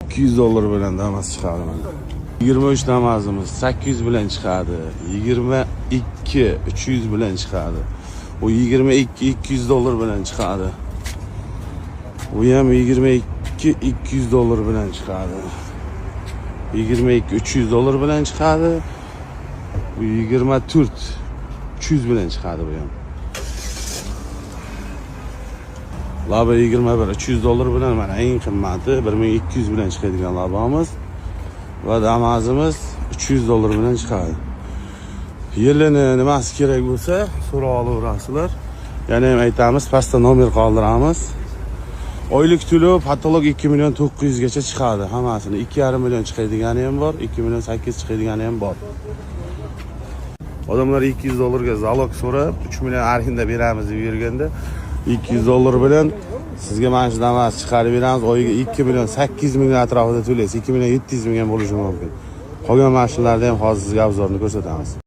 200 dollar bilan Damas chiqadi mana. 23 Damasimiz 800 bilan chiqadi. 22 300 bilan chiqadi. O 22 200 dollar bilan chiqadi. Bu ham 22 200 dollar bilan chiqadi. 22 300 dollar bilan chiqadi. Bu 24 300 bilan chiqadi bu ham. Laba 21 300 dollar bilan mana eng qimmati 1200 bilan chiqadigan labamiz va Damasimiz 300 dollar bilan chiqadi. Yilini nimasi kerak bo'lsa so'rab olaverasizlar. Yana ham aytamiz, pastda nomer qoldiramiz. Oylik to'lov patolog 2 million 900 gacha chiqadi hammasini. 2,5 million chiqadigani ham bor, 2 million 800 chiqadigani ham bor. Odamlar 200 dollarga zalog so'rab 3 million arxinda beramiz deb yurganda 200 dollar bilan sizga mana shu Damas chiqarib beramiz. Oyiga 2 million 800 ming atrofida to'laysiz. 2 million 700 ming ham bo'lishi mumkin. Qolgan mashinalarda ham hozir sizga obzorni ko'rsatamiz.